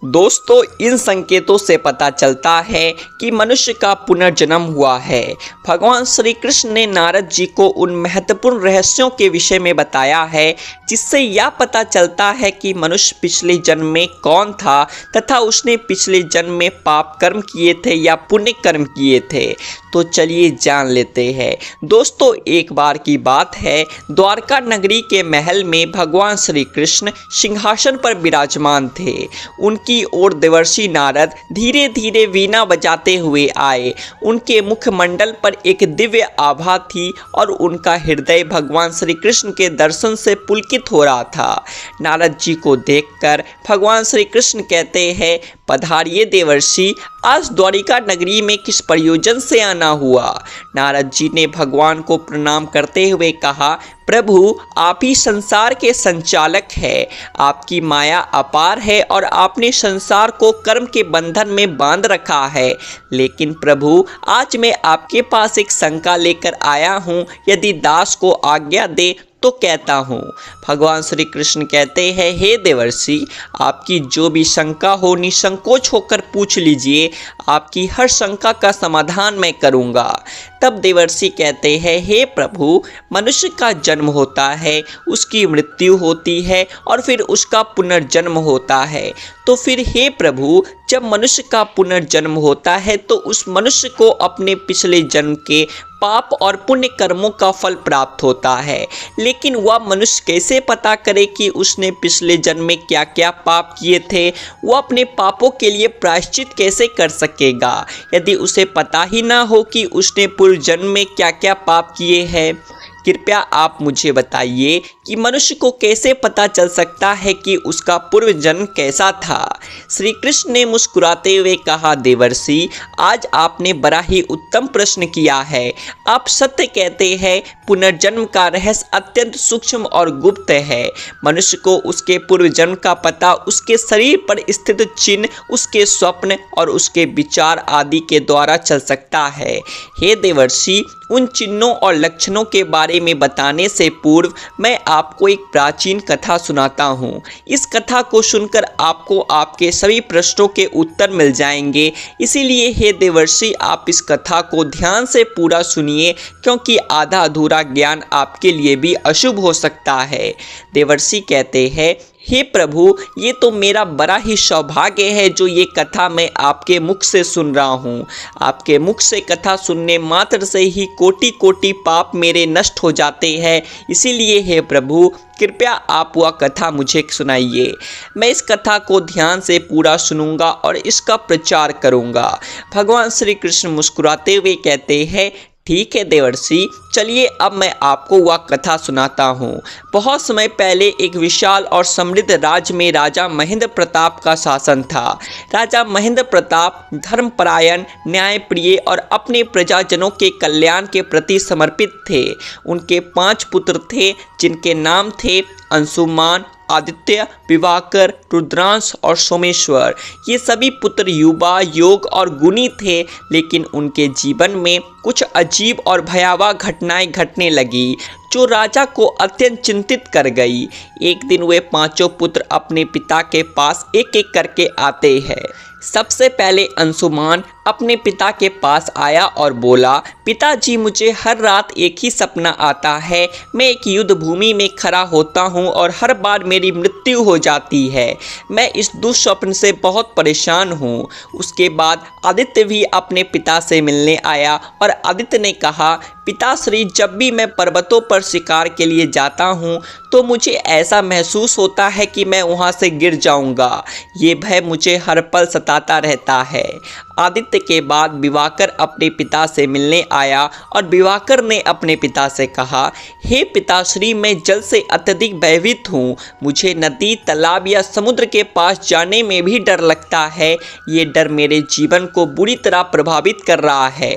दोस्तों, इन संकेतों से पता चलता है कि मनुष्य का पुनर्जन्म हुआ है। भगवान श्री कृष्ण ने नारद जी को उन महत्वपूर्ण रहस्यों के विषय में बताया है जिससे यह पता चलता है कि मनुष्य पिछले जन्म में कौन था तथा उसने पिछले जन्म में पाप कर्म किए थे या पुण्य कर्म किए थे। तो चलिए जान लेते हैं। दोस्तों, एक बार की बात है, द्वारका नगरी के महल में भगवान श्री कृष्ण सिंहासन पर विराजमान थे। उनकी ओर देवर्षि नारद धीरे धीरे वीणा बजाते हुए आए। उनके मुखमंडल पर एक दिव्य आभा थी और उनका हृदय भगवान श्री कृष्ण के दर्शन से पुलकित हो रहा था। नारद जी को देखकर भगवान श्री कृष्ण कहते हैं, पधारिए देवर्षि, आज द्वारिका नगरी में किस प्रयोजन से आना हुआ? नारद जी ने भगवान को प्रणाम करते हुए कहा, प्रभु, आप ही संसार के संचालक हैं। आपकी माया अपार है और आपने संसार को कर्म के बंधन में बांध रखा है। लेकिन प्रभु, आज मैं आपके पास एक शंका लेकर आया हूँ। यदि दास को आज्ञा दे तो कहता हूँ। भगवान श्री कृष्ण कहते हैं, हे देवर्षि, आपकी जो भी शंका हो निसंकोच होकर पूछ लीजिए। आपकी हर शंका का समाधान मैं करूँगा। तब देवर्षि कहते हैं, हे प्रभु, मनुष्य का जन्म होता है, उसकी मृत्यु होती है और फिर उसका पुनर्जन्म होता है। तो फिर हे प्रभु, जब मनुष्य का पुनर्जन्म होता है तो उस मनुष्य को अपने पिछले जन्म के पाप और पुण्य कर्मों का फल प्राप्त होता है। लेकिन वह मनुष्य कैसे पता करे कि उसने पिछले जन्म में क्या क्या पाप किए थे? वह अपने पापों के लिए प्रायश्चित कैसे कर सकेगा यदि उसे पता ही ना हो कि उसने पूर्व जन्म में क्या क्या पाप किए हैं? कृपया आप मुझे बताइए कि मनुष्य को कैसे पता चल सकता है कि उसका पूर्व जन्म कैसा था? श्री कृष्ण ने मुस्कुराते हुए कहा, देवर्षि, आज आपने बड़ा ही उत्तम प्रश्न किया है। आप सत्य कहते हैं। पुनर्जन्म का रहस्य अत्यंत सूक्ष्म और गुप्त है। मनुष्य को उसके पूर्व जन्म का पता उसके शरीर पर स्थित चिन्ह, उसके स्वप्न और उसके विचार आदि के द्वारा चल सकता है। हे देवर्षि, उन चिन्हों और लक्षणों के बारे में बताने से पूर्व मैं आपको एक प्राचीन कथा सुनाता हूँ। इस कथा को सुनकर आपको आपके सभी प्रश्नों के उत्तर मिल जाएंगे। इसीलिए हे देवर्षि, आप इस कथा को ध्यान से पूरा सुनिए, क्योंकि आधा अधूरा ज्ञान आपके लिए भी अशुभ हो सकता है। देवर्षि कहते हैं, हे प्रभु, ये तो मेरा बड़ा ही सौभाग्य है जो ये कथा मैं आपके मुख से सुन रहा हूँ। आपके मुख से कथा सुनने मात्र से ही कोटि कोटि पाप मेरे नष्ट हो जाते हैं। इसीलिए हे प्रभु, कृपया आप वह कथा मुझे सुनाइए। मैं इस कथा को ध्यान से पूरा सुनूंगा और इसका प्रचार करूंगा। भगवान श्री कृष्ण मुस्कुराते हुए कहते हैं, ठीक है देवर्षि, चलिए अब मैं आपको वह कथा सुनाता हूँ। बहुत समय पहले एक विशाल और समृद्ध राज्य में राजा महेंद्र प्रताप का शासन था। राजा महेंद्र प्रताप धर्मपरायण, न्यायप्रिय और अपने प्रजाजनों के कल्याण के प्रति समर्पित थे। उनके 5 पुत्र थे, जिनके नाम थे अंशुमान, आदित्य, विवाकर, रुद्रांश और सोमेश्वर। ये सभी पुत्र युवा, योग और गुणी थे, लेकिन उनके जीवन में कुछ अजीब और भयावह घटनाएं घटने लगी जो राजा को अत्यंत चिंतित कर गई। एक दिन वे 5 पुत्र अपने पिता के पास एक एक करके आते हैं। सबसे पहले अंशुमान अपने पिता के पास आया और बोला, पिताजी, मुझे हर रात एक ही सपना आता है। मैं एक युद्ध भूमि में खड़ा होता हूँ और हर बार मेरी मृत्यु हो जाती है। मैं इस दुस्वप्न से बहुत परेशान हूँ। उसके बाद आदित्य भी अपने पिता से मिलने आया और आदित्य ने कहा, पिताश्री, जब भी मैं पर्वतों पर शिकार के लिए जाता हूँ तो मुझे ऐसा महसूस होता है कि मैं वहाँ से गिर जाऊँगा। ये भय मुझे हर पल सताता रहता है। आदित्य के बाद विवाकर अपने पिता से मिलने आया और विवाकर ने अपने पिता से कहा, हे पिताश्री, मैं जल से अत्यधिक भयभीत हूँ। मुझे नदी, तालाब या समुद्र के पास जाने में भी डर लगता है। ये डर मेरे जीवन को बुरी तरह प्रभावित कर रहा है।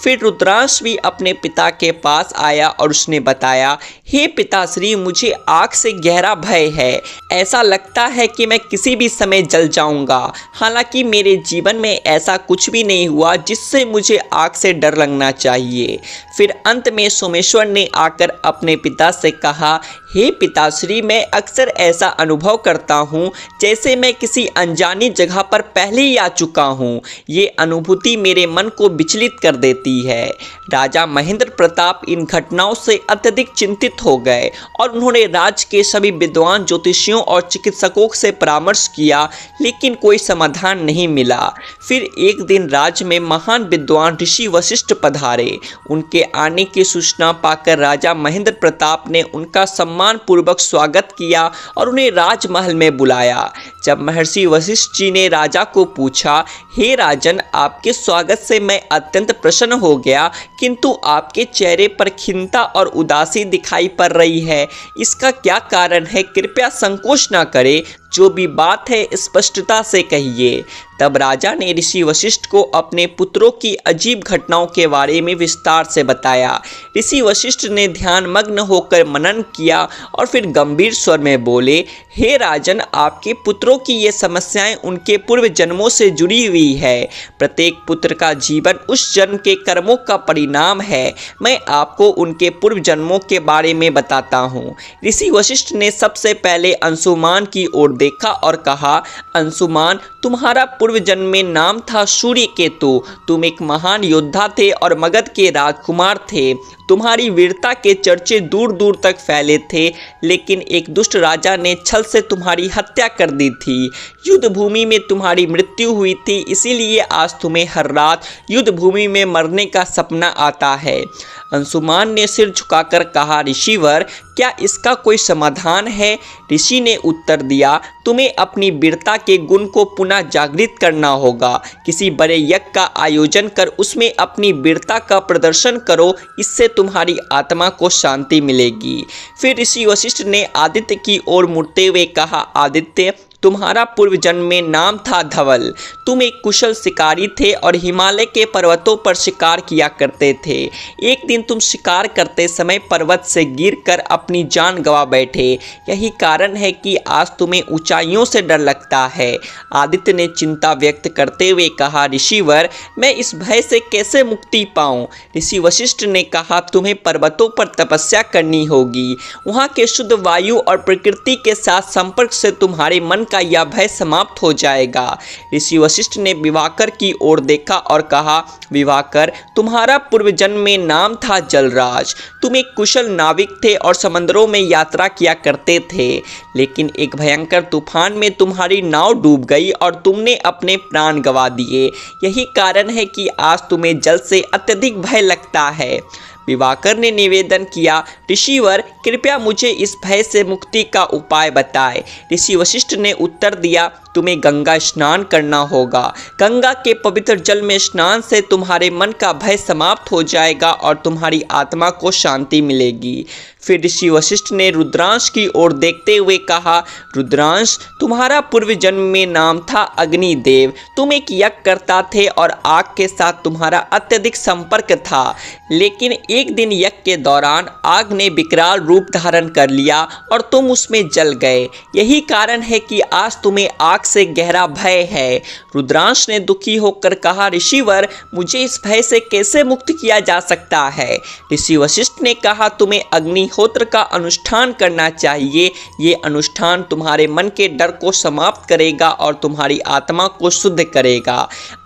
फिर रुद्रांश भी अपने पिता के पास आया और उसने बताया, हे पिताश्री, मुझे आग से गहरा भय है। ऐसा लगता है कि मैं किसी भी समय जल जाऊंगा। हालांकि मेरे जीवन में ऐसा कुछ भी नहीं हुआ जिससे मुझे आग से डर लगना चाहिए। फिर अंत में सोमेश्वर ने आकर अपने पिता से कहा, हे पिताश्री, मैं अक्सर ऐसा अनुभव करता हूँ जैसे मैं किसी अनजानी जगह पर पहले ही आ चुका हूँ। ये अनुभूति मेरे मन को विचलित कर देती है। राजा महेंद्र प्रताप इन घटनाओं से अत्यधिक चिंतित हो गए और उन्होंने राज्य के सभी विद्वान ज्योतिषियों और चिकित्सकों से परामर्श किया, लेकिन कोई समाधान नहीं मिला। फिर एक दिन राज्य में महान विद्वान ऋषि वशिष्ठ पधारे। उनके आने की सूचना पाकर राजा महेंद्र प्रताप ने उनका सम्मान पूर्वक स्वागत किया और उन्हें राजमहल में बुलाया। जब महर्षि वशिष्ठ जी ने राजा को पूछा, हे राजन, आपके स्वागत से मैं अत्यंत प्रसन्न हो गया, किंतु आपके चेहरे पर खिन्नता और उदासी दिखाई पड़ रही है। इसका क्या कारण है? कृपया संकोच न करें, जो भी बात है स्पष्टता से कहिए। तब राजा ने ऋषि वशिष्ठ को अपने पुत्रों की अजीब घटनाओं के बारे में विस्तार से बताया। ऋषि वशिष्ठ ने ध्यान मग्न होकर मनन किया और फिर गंभीर स्वर में बोले, हे राजन, आपके पुत्रों की ये समस्याएं उनके पूर्व जन्मों से जुड़ी हुई है। प्रत्येक पुत्र का जीवन उस जन्म के कर्मों का परिणाम है। मैं आपको उनके पूर्व जन्मों के बारे में बताता हूँ। ऋषि वशिष्ठ ने सबसे पहले अंशुमान की ओर देखा और कहा, अंशुमान, तुम्हारा पूर्व जन्म में नाम था सूर्य केतु। तुम एक महान योद्धा थे और मगध के राजकुमार थे। तुम्हारी वीरता के चर्चे दूर दूर तक फैले थे, लेकिन एक दुष्ट राजा ने छल से तुम्हारी हत्या कर दी थी। युद्ध भूमि में तुम्हारी मृत्यु हुई थी, इसीलिए आज तुम्हें हर रात युद्ध भूमि में मरने का सपना आता है। अंशुमान ने सिर झुकाकर कहा, ऋषिवर, क्या इसका कोई समाधान है? ऋषि ने उत्तर दिया, तुम्हें अपनी वीरता के गुण को पुनः जागृत करना होगा। किसी बड़े यज्ञ का आयोजन कर उसमें अपनी वीरता का प्रदर्शन करो, इससे तुम्हारी आत्मा को शांति मिलेगी। फिर ऋषि वशिष्ठ ने आदित्य की ओर मुड़ते हुए कहा, आदित्य, तुम्हारा पूर्व जन्म में नाम था धवल। तुम एक कुशल शिकारी थे और हिमालय के पर्वतों पर शिकार किया करते थे। एक दिन तुम शिकार करते समय पर्वत से गिरकर अपनी जान गंवा बैठे। यही कारण है कि आज तुम्हें ऊंचाइयों से डर लगता है। आदित्य ने चिंता व्यक्त करते हुए कहा, ऋषिवर, मैं इस भय से कैसे मुक्ति पाऊं? ऋषि वशिष्ठ ने कहा, तुम्हें पर्वतों पर तपस्या करनी होगी। वहाँ के शुद्ध वायु और प्रकृति के साथ संपर्क से तुम्हारे मन का यह भय समाप्त हो जाएगा। ऋषि वशिष्ठ ने विवाकर की ओर देखा और कहा, विवाकर, तुम्हारा पूर्व जन्म में नाम था जलराज। तुम एक कुशल नाविक थे और समंदरों में यात्रा किया करते थे, लेकिन एक भयंकर तूफान में तुम्हारी नाव डूब गई और तुमने अपने प्राण गंवा दिए। यही कारण है कि आज तुम्हें जल से अत्यधिक भय लगता है। विवाकर ने निवेदन किया, ऋषिवर, कृपया मुझे इस भय से मुक्ति का उपाय बताएं। ऋषि वशिष्ठ ने उत्तर दिया, तुम्हें गंगा स्नान करना होगा। गंगा के पवित्र जल में स्नान से तुम्हारे मन का भय समाप्त हो जाएगा और तुम्हारी आत्मा को शांति मिलेगी। फिर ऋषि वशिष्ठ ने रुद्रांश की ओर देखते हुए कहा, रुद्रांश, तुम्हारा पूर्व जन्म में नाम था अग्निदेव। तुम एक यज्ञ करता थे और आग के साथ तुम्हारा अत्यधिक संपर्क था, लेकिन एक दिन यज्ञ के दौरान आग ने विकराल रूप धारण कर लिया और तुम उसमें जल गए। यही कारण है कि आज तुम्हें आग से गहरा भय है। रुद्रांश ने दुखी होकर कहा, ऋषिवर, मुझे इस भय से कैसे मुक्त किया जा सकता है? ऋषि वशिष्ठ ने कहा, तुम्हें अग्निहोत्र का अनुष्ठान करना चाहिए। ये अनुष्ठान तुम्हारे मन के डर को समाप्त करेगा और तुम्हारी आत्मा को शुद्ध करेगा।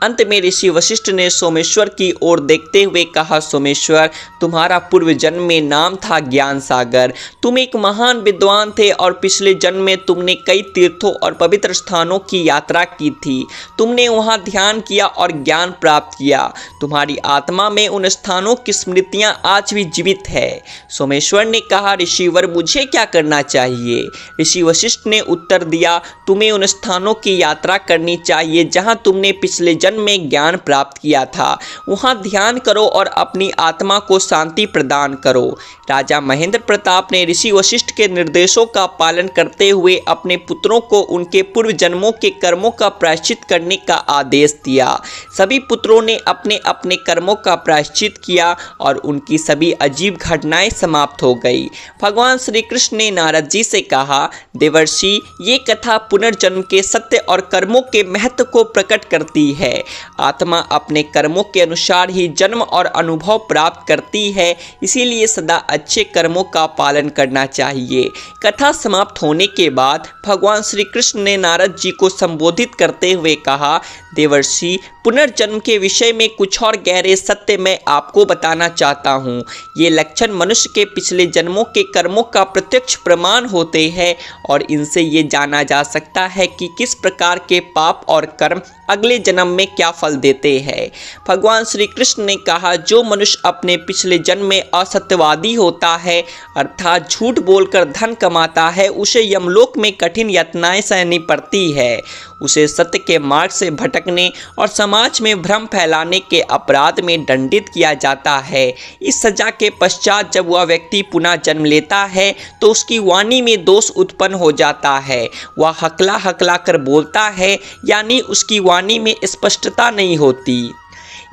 अंत में ऋषि वशिष्ठ ने सोमेश्वर की ओर देखते हुए कहा, सोमेश्वर, तुम्हारा पूर्व जन्म में नाम था ज्ञान सागर। तुम एक महान विद्वान थे और पिछले जन्म में तुमने कई तीर्थों और पवित्र स्थानों की यात्रा की थी। तुमने वहां ध्यान किया और ज्ञान प्राप्त किया। तुम्हारी आत्मा में उन स्थानों की स्मृतियां आज भी जीवित है। सोमेश्वर ने कहा, ऋषिवर, मुझे क्या करना चाहिए? ऋषि वशिष्ठ ने उत्तर दिया, तुम्हें उन स्थानों की यात्रा करनी चाहिए जहां तुमने पिछले जन्म में ज्ञान प्राप्त किया था। वहां ध्यान करो और अपनी आत्मा को शांति प्रदान करो। राजा महेंद्र प्रताप ने ऋषि वशिष्ठ के निर्देशों का पालन करते हुए अपने पुत्रों को उनके पूर्व जन्मों के कर्मों का प्रायश्चित करने का आदेश दिया। सभी पुत्रों ने अपने अपने कर्मों का प्रायश्चित किया और उनकी सभी अजीब घटनाएं समाप्त हो गई। भगवान श्री कृष्ण ने नारद जी से कहा, देवर्षि, ये कथा पुनर्जन्म के सत्य और कर्मों के महत्व को प्रकट करती है। आत्मा अपने कर्मों के अनुसार ही जन्म और अनुभव प्राप्त करती है, इसीलिए सदा अच्छे कर्मों का पालन करना चाहिए। कथा समाप्त होने के बाद भगवान श्री कृष्ण ने नारद जी को संबोधित करते हुए कहा, देवर्षि, पुनर्जन्म के विषय में कुछ और गहरे सत्य मैं आपको बताना चाहता हूँ। ये लक्षण मनुष्य के पिछले जन्मों के कर्मों का प्रत्यक्ष प्रमाण होते हैं और इनसे ये जाना जा सकता है कि किस प्रकार के पाप और कर्म अगले जन्म में क्या फल देते हैं। भगवान श्री कृष्ण ने कहा, जो मनुष्य अपने पिछले जन्म में असत्यवादी होता है, अर्थात झूठ बोलकर धन कमाता है, उसे यमलोक में कठिन यातनाएं सहनी पड़ती है। उसे सत्य के मार्ग से भटकने और समाज में भ्रम फैलाने के अपराध में दंडित किया जाता है। इस सजा के पश्चात जब वह व्यक्ति पुनः जन्म लेता है तो उसकी वाणी में दोष उत्पन्न हो जाता है। वह हकला हकला कर बोलता है, यानी उसकी वाणी में स्पष्टता नहीं होती।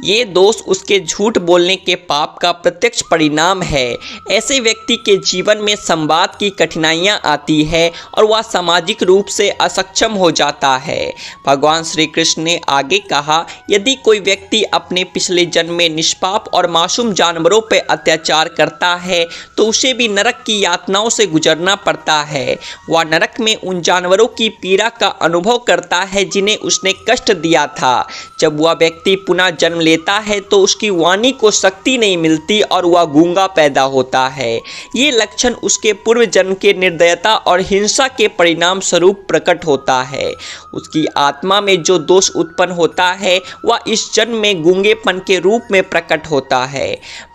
ये दोष उसके झूठ बोलने के पाप का प्रत्यक्ष परिणाम है। ऐसे व्यक्ति के जीवन में संवाद की कठिनाइयाँ आती है और वह सामाजिक रूप से असक्षम हो जाता है। भगवान श्री कृष्ण ने आगे कहा, यदि कोई व्यक्ति अपने पिछले जन्म में निष्पाप और मासूम जानवरों पर अत्याचार करता है तो उसे भी नरक की यातनाओं से गुजरना पड़ता है। वह नरक में उन जानवरों की पीड़ा का अनुभव करता है जिन्हें उसने कष्ट दिया था। जब वह व्यक्ति पुनः जन्म लेता है तो उसकी वाणी को शक्ति नहीं मिलती और वह गूंगा पैदा होता है। ये लक्षण उसके पूर्व जन्म के निर्दयता और हिंसा के परिणाम स्वरूप प्रकट होता है। उसकी आत्मा में जो दोष उत्पन्न होता है वह इस जन्म में गूंगेपन के रूप में प्रकट होता है।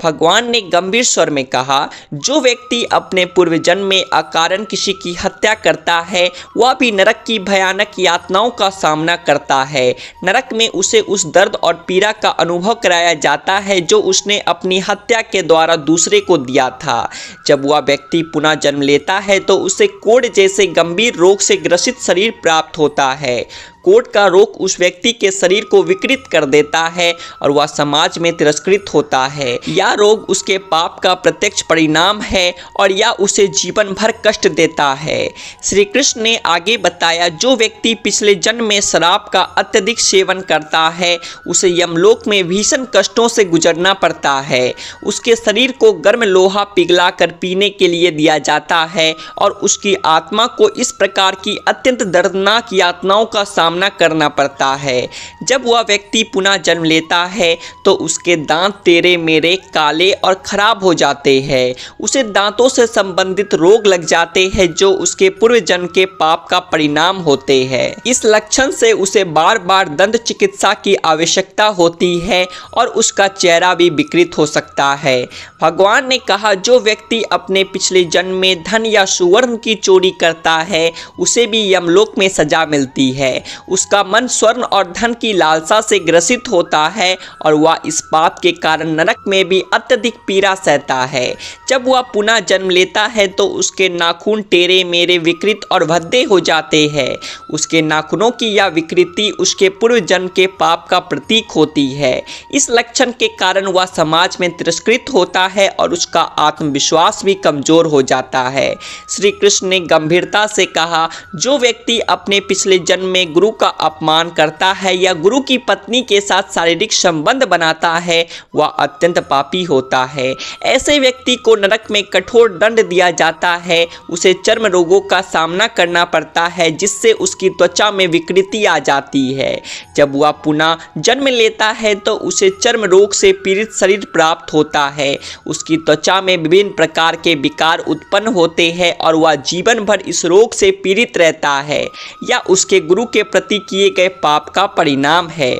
भगवान ने गंभीर स्वर में कहा, जो व्यक्ति अपने पूर्व जन्म में अकारण किसी की हत्या करता है वह भी नरक की भयानक यातनाओं का सामना करता है। नरक में उसे उस दर्द और पीड़ा का अनुभव कराया जाता है जो उसने अपनी हत्या के द्वारा दूसरे को दिया था। जब वह व्यक्ति पुनः जन्म लेता है तो उसे कोढ़ जैसे गंभीर रोग से ग्रसित शरीर प्राप्त होता है। कोढ़ का रोग उस व्यक्ति के शरीर को विकृत कर देता है और वह समाज में तिरस्कृत होता है। यह रोग उसके पाप का प्रत्यक्ष परिणाम है और यह उसे जीवन भर कष्ट देता है। श्री कृष्ण ने आगे बताया, जो व्यक्ति पिछले जन्म में शराब का अत्यधिक सेवन करता है उसे यमलोक में भीषण कष्टों से गुजरना पड़ता है। उसके शरीर को गर्म लोहा पिघला कर पीने के लिए दिया जाता है और उसकी आत्मा को इस प्रकार की अत्यंत दर्दनाक यातनाओं का सामना करना पड़ता है। जब वह व्यक्ति पुनः जन्म लेता है तो उसके दांत तेरे मेरे काले और खराब हो जाते हैं। उसे दांतों से संबंधित रोग लग जाते हैं जो उसके पूर्व जन्म के पाप का परिणाम होते हैं। इस लक्षण से उसे बार बार दंत चिकित्सा की आवश्यकता होती है और उसका चेहरा भी विकृत हो सकता है। भगवान ने कहा, जो व्यक्ति अपने पिछले जन्म में धन या सुवर्ण की चोरी करता है उसे भी यमलोक में सजा मिलती है। उसका मन स्वर्ण और धन की लालसा से ग्रसित होता है और वह इस पाप के कारण नरक में भी अत्यधिक पीड़ा सहता है। जब वह पुनः जन्म लेता है तो उसके नाखून टेढ़े मेढ़े विकृत और भद्दे हो जाते हैं। उसके नाखूनों की यह विकृति उसके पूर्व जन्म के पाप का प्रतीक होती है। इस लक्षण के कारण वह समाज में तिरस्कृत होता है और उसका आत्मविश्वास भी कमजोर हो जाता है। श्री कृष्ण ने गंभीरता से कहा, जो व्यक्ति अपने पिछले जन्म में गुरु का अपमान करता है या गुरु की पत्नी के साथ शारीरिक संबंध बनाता है वह अत्यंत पापी होता है। ऐसे व्यक्ति को नरक में कठोर दंड दिया जाता है। उसे चर्म रोगों का सामना करना पड़ता है जिससे उसकी त्वचा में विकृति आ जाती है। जब वह पुनः जन्म लेता है तो उसे चर्म रोग से पीड़ित शरीर प्राप्त होता है। उसकी त्वचा में विभिन्न प्रकार के विकार उत्पन्न होते हैं और वह जीवन भर इस रोग से पीड़ित रहता है। या उसके गुरु के प्रति किए गए पाप का परिणाम है।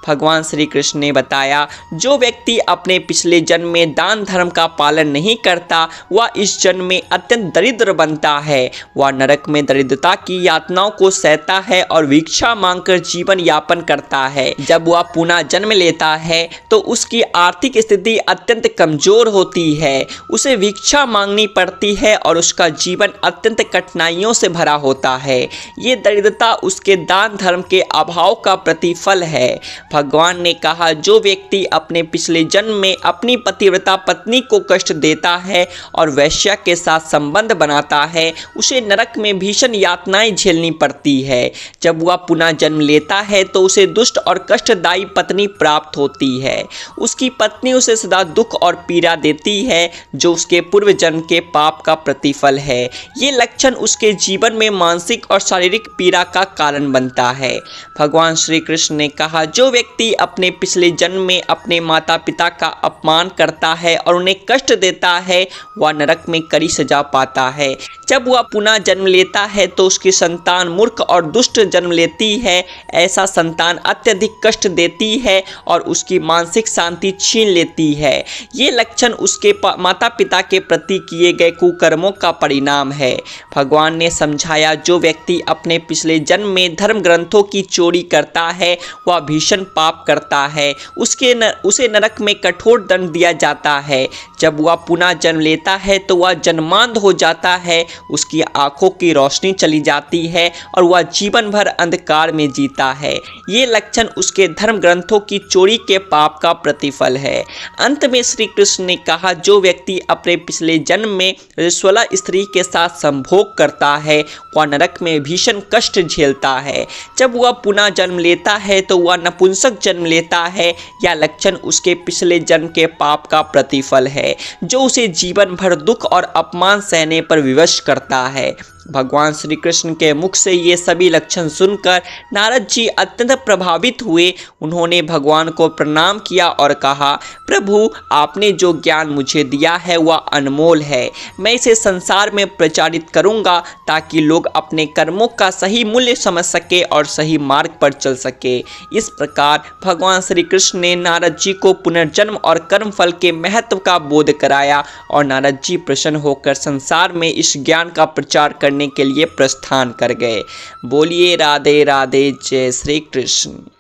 भगवान श्री कृष्ण ने बताया, जो व्यक्ति अपने पिछले जन्म में दान धर्म का पालन नहीं करता वह इस जन्म में अत्यंत दरिद्र बनता है। वह नरक में दरिद्रता की यातनाओं को सहता है और भिक्षा मांगकर जीवन यापन करता है। जब वह पुनः जन्म लेता है तो उसकी आर्थिक स्थिति अत्यंत कमजोर होती है। उसे भिक्षा मांगनी पड़ती है और उसका जीवन अत्यंत कठिनाइयों से भरा होता है। ये दरिद्रता उसके दान धर्म के अभाव का प्रतिफल है। भगवान ने कहा, जो व्यक्ति अपने पिछले जन्म में अपनी पतिव्रता पत्नी को कष्ट देता है और वैश्या के साथ संबंध बनाता है, उसे नरक में भीषण यातनाएं झेलनी पड़ती है। जब वह पुनः जन्म लेता है तो उसे दुष्ट और कष्टदायी पत्नी प्राप्त होती है। उसकी पत्नी उसे सदा दुख और पीड़ा देती है, जो उसके पूर्व जन्म के पाप का प्रतिफल है। ये लक्षण उसके जीवन में मानसिक और शारीरिक पीड़ा का कारण बनता है। भगवान श्री कृष्ण ने कहा, जो व्यक्ति अपने पिछले जन्म में अपने माता पिता का अपमान करता है और उन्हें कष्ट देता है, वह नरक में कड़ी सजा पाता है। जब वह पुनः जन्म लेता है तो उसकी संतान मूर्ख और दुष्ट जन्म लेती है। ऐसा संतान अत्यधिक कष्ट देती है और उसकी मानसिक शांति छीन लेती है। ये लक्षण उसके माता पिता के प्रति किए गए कुकर्मों का परिणाम है। भगवान ने समझाया, जो व्यक्ति अपने पिछले जन्म में धर्म ग्रंथों की चोरी करता है, वह भीषण पाप करता है। उसे नरक में कठोर दंड दिया जाता है। जब वह पुनः जन्म लेता है तो वह जन्मांध हो जाता है, उसकी आंखों की रोशनी चली जाती है और वह जीवन भर अंधकार में जीता है। ये लक्षण उसके धर्म ग्रंथों की चोरी के पाप का प्रतिफल है। अंत में श्री कृष्ण ने कहा, जो व्यक्ति अपने पिछले जन्म में रजस्वला स्त्री के साथ संभोग करता है, वह नरक में भीषण कष्ट झेलता है। जब वह पुनः जन्म लेता है तो वह नपुंसक जन्म लेता है। यह लक्षण उसके पिछले जन्म के पाप का प्रतिफल है, जो उसे जीवन भर दुख और अपमान सहने पर विवश करता है। भगवान श्री कृष्ण के मुख से ये सभी लक्षण सुनकर नारद जी अत्यंत प्रभावित हुए। उन्होंने भगवान को प्रणाम किया और कहा, प्रभु, आपने जो ज्ञान मुझे दिया है वह अनमोल है। मैं इसे संसार में प्रचारित करूंगा ताकि लोग अपने कर्मों का सही मूल्य समझ सके और सही मार्ग पर चल सके। इस प्रकार भगवान श्री कृष्ण ने नारद जी को पुनर्जन्म और कर्मफल के महत्व का बोध कराया और नारद जी प्रसन्न होकर संसार में इस ज्ञान का प्रचार करने के लिए प्रस्थान कर गए। बोलिए राधे राधे, जय श्री कृष्ण।